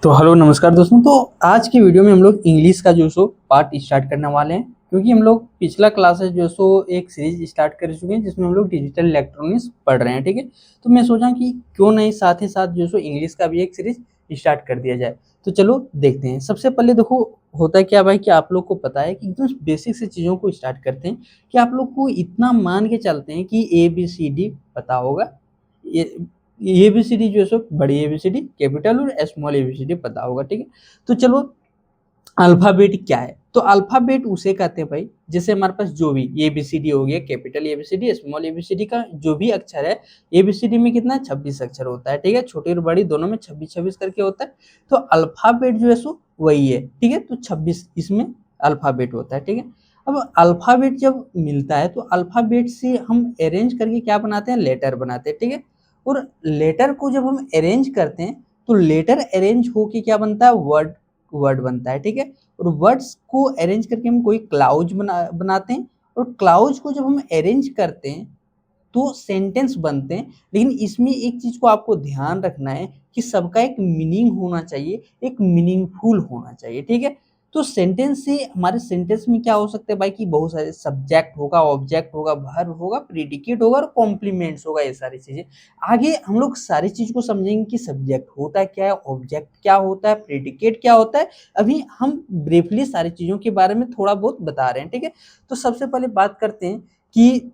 तो हेलो नमस्कार दोस्तों। तो आज की वीडियो में हम लोग इंग्लिश का जो सो पार्ट स्टार्ट करने वाले हैं, क्योंकि हम लोग पिछला क्लासेस जो सो एक सीरीज स्टार्ट कर चुके हैं जिसमें हम लोग डिजिटल इलेक्ट्रॉनिक्स पढ़ रहे हैं। ठीक है, तो मैं सोचा कि क्यों नहीं साथ ही साथ जो सो इंग्लिश का भी एक सीरीज स्टार्ट कर दिया जाए। तो चलो देखते हैं। सबसे पहले देखो, होता है क्या भाई कि आप लोग को पता है कि एकदम बेसिक से चीज़ों को स्टार्ट करते हैं कि आप लोग को इतना मान के चलते हैं कि ABCD पता होगा। ये एबीसीडी जो है सो बड़ी एबीसीडी, कैपिटल और स्मॉल एबीसीडी पता होगा। ठीक है, तो चलो अल्फाबेट क्या है। तो अल्फाबेट उसे कहते हैं भाई, जैसे हमारे पास जो भी एबीसीडी हो गया, कैपिटल एबीसीडी स्मॉल एबीसीडी का जो भी अक्षर है, एबीसीडी में कितना 26 अक्षर होता है। ठीक है, छोटी और बड़ी दोनों में 26-26 करके होता है। तो अल्फाबेट जो है सो वही है। ठीक है, तो 26 इसमें अल्फाबेट होता है। ठीक है, अब अल्फाबेट जब मिलता है तो अल्फाबेट से हम अरेंज करके क्या बनाते हैं, लेटर बनाते हैं। ठीक है, और लेटर को जब हम अरेंज करते हैं तो लेटर अरेंज होके क्या बनता है, वर्ड वर्ड बनता है। ठीक है, और वर्ड्स को अरेंज करके हम कोई क्लाउज बनाते हैं, और क्लाउज को जब हम अरेंज करते हैं तो सेंटेंस बनते हैं। लेकिन इसमें एक चीज को आपको ध्यान रखना है कि सबका एक मीनिंग होना चाहिए, एक मीनिंगफुल होना चाहिए। ठीक है, तो सेंटेंस से हमारे सेंटेंस में क्या हो सकता है भाई कि बहुत सारे सब्जेक्ट होगा, ऑब्जेक्ट होगा, वर्ब होगा, प्रीडिकेट होगा और कॉम्प्लीमेंट्स होगा। ये सारी चीजें आगे हम लोग सारी चीज को समझेंगे कि सब्जेक्ट होता क्या है, ऑब्जेक्ट क्या होता है, प्रीडिकेट क्या होता है। अभी हम ब्रीफली सारी चीजों के बारे में थोड़ा बहुत बता रहे हैं। ठीक है, तो सबसे पहले बात करते हैं कि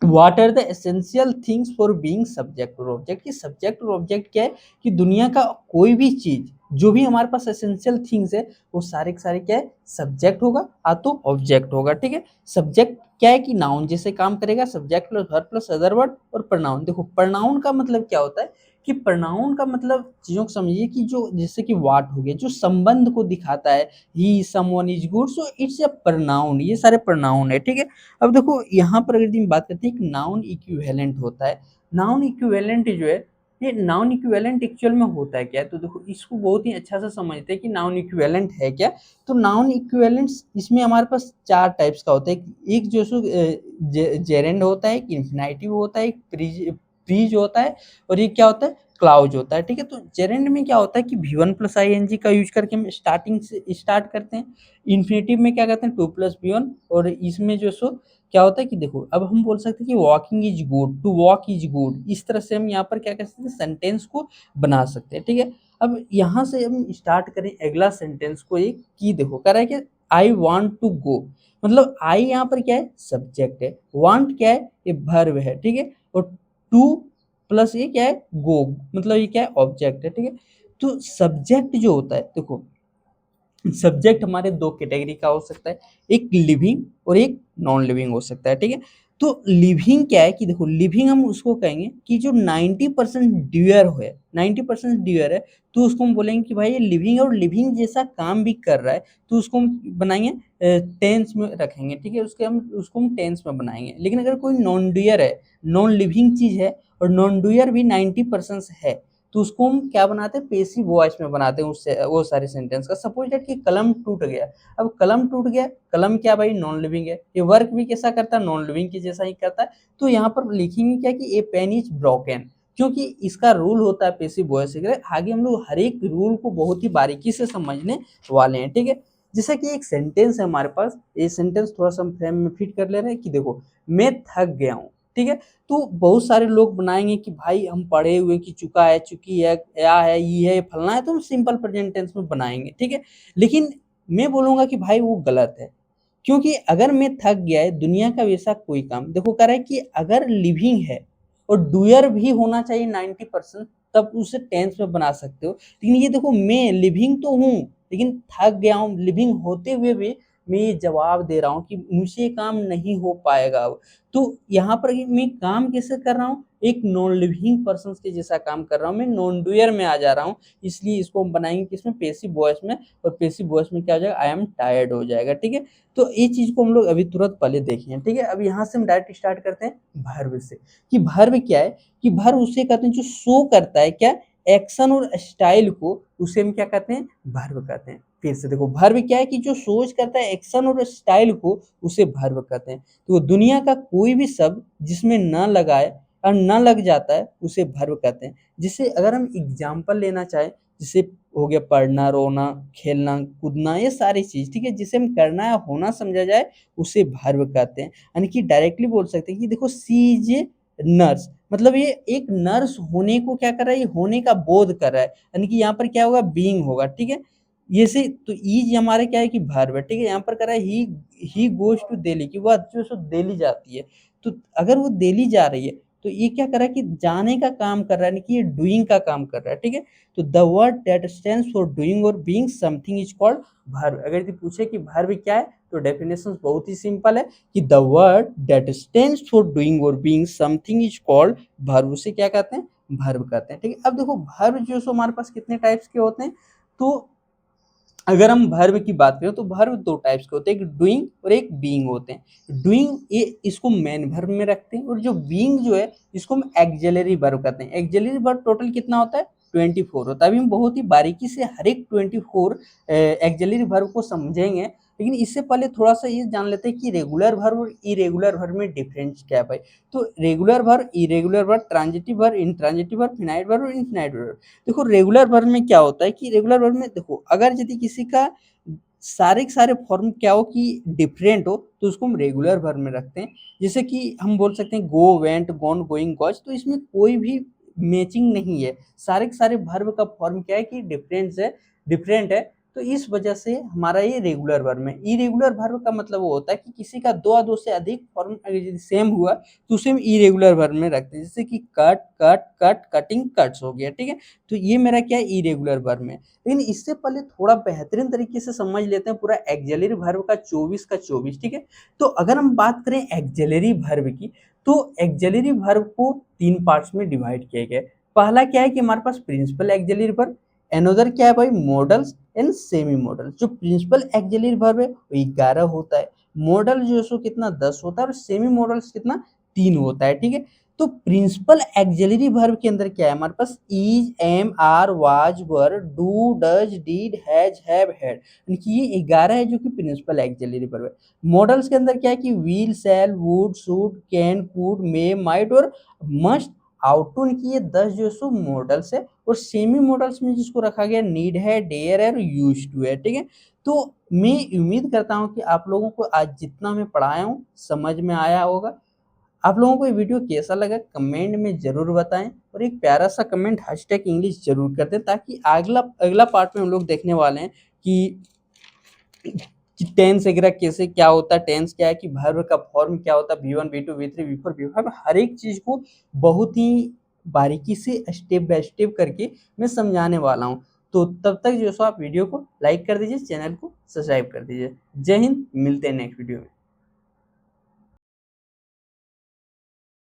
what are the essential things for being subject और ऑब्जेक्ट। की सब्जेक्ट और ऑब्जेक्ट क्या है कि दुनिया का कोई भी चीज जो भी हमारे पास एसेंशियल थिंग्स है वो सारे के सारे क्या है, सब्जेक्ट होगा या तो ऑब्जेक्ट होगा। ठीक है, सब्जेक्ट क्या है कि नाउन जैसे काम करेगा, subject plus verb plus other word और प्रनाउन। देखो प्रनाउन का मतलब क्या होता है कि प्रनाउन का मतलब चीजों को समझिए कि जो जैसे कि वाट हो गया, जो संबंध को दिखाता है, ही someone is good, so it's a pronoun. ये सारे प्रनाउन है। ठीक है, अब देखो यहाँ पर अगर हम बात करते हैं कि नाउन इक्विवेलेंट होता है। नाउन इक्विवेलेंट जो है, ये नाउन इक्विवेलेंट एक्चुअल में होता है क्या है, तो देखो इसको बहुत ही अच्छा से समझते हैं कि नाउन इक्विवेलेंट है क्या। तो नाउन इक्विवेलेंट इसमें हमारे पास चार टाइप्स का होता है। एक जो सो जेरेंड होता है, एक इन्फिनेटिव होता है, एक प्रीज होता है, और ये क्या होता है, क्लाउज होता है। ठीक है, तो जेरेंड में क्या होता है कि V1 प्लस ING का यूज करके हम स्टार्टिंग से स्टार्ट करते हैं। इन्फिनेटिव में क्या करते हैं 2 प्लस V1, और इसमें जो सो क्या होता है कि देखो अब हम बोल सकते हैं कि walking is good, to walk is good. इस तरह से हम यहाँ पर क्या कर सकते हैं, सेंटेंस को बना सकते हैं। ठीक है, अब यहाँ से हम स्टार्ट करें अगला सेंटेंस को। एक की देखो कर रहा है कि आई वॉन्ट टू गो, मतलब आई यहाँ पर क्या है, सब्जेक्ट है, वांट क्या है, ये वर्ब है। ठीक है, और टू प्लस ये क्या है, गो, मतलब ये क्या है, ऑब्जेक्ट है। ठीक है, तो सब्जेक्ट जो होता है देखो, सब्जेक्ट हमारे दो कैटेगरी का हो सकता है, एक लिविंग और एक नॉन लिविंग हो सकता है। ठीक है, तो लिविंग क्या है कि देखो लिविंग हम उसको कहेंगे कि जो 90% ड्यूअर है, 90% ड्यूअर है, तो उसको हम बोलेंगे कि भाई ये लिविंग और लिविंग जैसा काम भी कर रहा है, तो उसको हम बनाएंगे टेंस में रखेंगे। ठीक है, उसको हम टेंस में बनाएंगे। लेकिन अगर कोई नॉन ड्यूअर है, नॉन लिविंग चीज है, और नॉन ड्यूअर भी 90% है, तो उसको हम क्या बनाते हैं, पेसिव वॉइस में बनाते हैं उससे वो सारे सेंटेंस का। सपोज दैट कि कलम टूट गया। अब कलम टूट गया, कलम क्या भाई, नॉन लिविंग है। ये वर्क भी कैसा करता है, नॉन लिविंग के जैसा ही करता है। तो यहाँ पर लिखेंगे क्या कि ए पेन इज ब्रोकन, क्योंकि इसका रूल होता है पेसिव वॉइस के। आगे हम लोग हर एक रूल को बहुत ही बारीकी से समझने वाले हैं। ठीक है, जैसा कि एक सेंटेंस है हमारे पास, ये सेंटेंस थोड़ा सा फ्रेम में फिट कर ले रहे हैं कि देखो मैं थक गया हूँ। ठीक है, तो बहुत सारे लोग बनाएंगे कि भाई हम पढ़े हुए कि चुका है, चुकी है, या है, ये है, फलना है, तो हम सिंपल प्रेजेंट टेंस में बनाएंगे। ठीक है, लेकिन मैं बोलूंगा कि भाई वो गलत है, क्योंकि अगर मैं थक गया है, दुनिया का वैसा कोई काम देखो कर रहा है कि अगर लिविंग है और डूयर भी होना चाहिए 90%, तब उसे टेंस में बना सकते हो। लेकिन ये देखो मैं लिविंग तो हूँ लेकिन थक गया हूँ, लिविंग होते हुए भी मैं ये जवाब दे रहा हूँ कि मुझसे काम नहीं हो पाएगा अब। तो यहाँ पर मैं काम कैसे कर रहा हूँ, एक नॉन लिविंग पर्सन के जैसा काम कर रहा हूँ, मैं नॉन डूयर में आ जा रहा हूँ। इसलिए इसको हम बनाएंगे किसमें, पेसिव वॉइस में। और पेसिव वॉइस में क्या हो जाएगा, आई एम टायर्ड हो जाएगा। ठीक है, तो ये चीज को हम लोग अभी तुरंत पहले देखें। ठीक है, अब यहाँ से हम डायरेक्ट स्टार्ट करते हैं भर्व से, कि भर्व क्या है, कि भर्व उसे कहते हैं जो शो करता है क्या, एक्शन और स्टाइल को, उसे हम क्या कहते हैं, भर्व कहते हैं। फिर से देखो भर्व क्या है कि जो सोच करता है एक्शन और स्टाइल को, उसे भर्व कहते हैं। तो दुनिया का कोई भी शब्द जिसमें न लगाए और न लग जाता है, उसे भर्व कहते हैं। जिसे अगर हम एग्जाम्पल लेना चाहें जिसे हो गया पढ़ना, रोना, खेलना, कूदना, ये सारी चीज़, ठीक है? जिसे हम करना या होना समझा जाए, उसे वर्ब कहते हैं। यानी कि डायरेक्टली बोल सकते हैं कि देखो शी इज़ ए नर्स, मतलब ये एक नर्स होने को क्या कर रहा है, ये होने का बोध कर रहा है। यानी कि यहाँ पर क्या होगा, बीइंग होगा, ठीक है? ये से तो इज़ हमारा क्या है कि वर्ब है, ठीक है? यहाँ पर कर रहा है ही गोज़ टू दिल्ली, कि वह जो सो दिल्ली जाती है। तो अगर वो दिल्ली जा रही है, तो ये क्या कर रहा है कि जाने का काम कर रहा है, यानी कि ये डूइंग का काम कर रहा है, ठीक है? तो the word that stands for doing or being something is called verb. अगर यदि पूछे कि वर्ब क्या है, तो डेफिनेशन बहुत ही सिंपल है कि the word that stands for doing or being something is called verb. उसे क्या कहते हैं? वर्ब कहते हैं, ठीक है? अब देखो वर्ब जो सो हमारे पास कितने टाइप्स के होते हैं, तो अगर हम वर्ब की बात करें तो वर्ब 2 टाइप्स के होते हैं, एक डूइंग और एक बीइंग होते हैं। डूइंग ये इसको मेन वर्ब में रखते हैं, और जो बीइंग जो है इसको हम ऑक्सिलरी वर्ब कहते हैं। ऑक्सिलरी वर्ब टोटल कितना होता है? 24 होता है। अभी हम बहुत ही बारीकी से हर एक 24 ऑक्सिलरी वर्ब को समझेंगे, लेकिन इससे पहले थोड़ा-सा ये जान लेते हैं कि रेगुलर वर्ब और इर्रेगुलर वर्ब में डिफरेंस क्या है भाई? तो regular verb, irregular verb, transitive verb, intransitive verb, finite verb और इनफिनाइट वर्ब। देखो रेगुलर वर्ब में क्या होता है कि रेगुलर वर्ब में देखो अगर यदि किसी का सारे के सारे फॉर्म क्या हो कि डिफरेंट हो, तो उसको हम रेगुलर वर्ब में रखते हैं। जैसे कि हम बोल सकते हैं गो, वेंट, गॉन, गोइंग, गॉज, तो इसमें कोई भी मैचिंग नहीं है। सारे के सारे वर्ब का फॉर्म क्या है कि डिफरेंट है। तो इस वजह से हमारा ये रेगुलर वर्ब में। इरेगुलर वर्ब का मतलब वो होता है कि किसी का 2 या 2 से अधिक फॉर्म अगर यदि सेम हुआ, तो उसे हम इरेगुलर वर्ब में रखते हैं। जैसे कि cut, cut, cut, cutting, cuts हो गया, ठीक है? तो ये मेरा क्या है, इरेगुलर वर्ब में। लेकिन इससे पहले थोड़ा बेहतरीन तरीके से समझ लेते हैं पूरा ऑक्सिलरी वर्ब का 24 का 24, ठीक है? तो अगर हम बात करें ऑक्सिलरी वर्ब की, तो ऑक्सिलरी वर्ब को 3 पार्ट्स में डिवाइड किया गया है। पहला क्या है कि हमारे पास प्रिंसिपल ऑक्सिलरी वर्ब, अनदर क्या है भाई, मॉडल्स एंड सेमी मॉडल। जो प्रिंसिपल ऑक्सिलरी वर्ब है वो 11 होता है, मॉडल जो है सो कितना 10 होता है, और सेमी मॉडल्स कितना 3 होता है, ठीक है? तो प्रिंसिपल ऑक्सिलरी वर्ब के अंदर क्या है हमारे पास, is, am, are, was, were, do, does, did, has, have, had, यानी कि ये 11 है जो कि प्रिंसिपल ऑक्सिलरी वर्ब है। मॉडल्स के अंदर क्या है कि will, shall, would, should, can, could, may, might और मस्ट, आउट टू, की ये 10 जो है सो मॉडल्स है। और सेमी मॉडल्स में जिसको रखा गया नीड है, डेयर है और यूज टू है, ठीक है? तो मैं उम्मीद करता हूँ कि आप लोगों को आज जितना मैं पढ़ाया हूँ समझ में आया होगा। आप लोगों को ये वीडियो कैसा लगा कमेंट में ज़रूर बताएं, और एक प्यारा सा कमेंट हैशटैग इंग्लिश ज़रूर कर दें, ताकि अगला अगला पार्ट में हम लोग देखने वाले हैं कि टेंस वगैरह कैसे क्या होता है, टेंस क्या है, कि वर्ब का फॉर्म क्या होता है, V1, V2, V3, V4, V5, हर एक चीज़ को बहुत ही बारीकी से स्टेप बाय स्टेप करके मैं समझाने वाला हूँ। तो तब तक जो सो आप वीडियो को लाइक कर दीजिए, चैनल को सब्सक्राइब कर दीजिए। जय हिंद, मिलते हैं नेक्स्ट वीडियो में।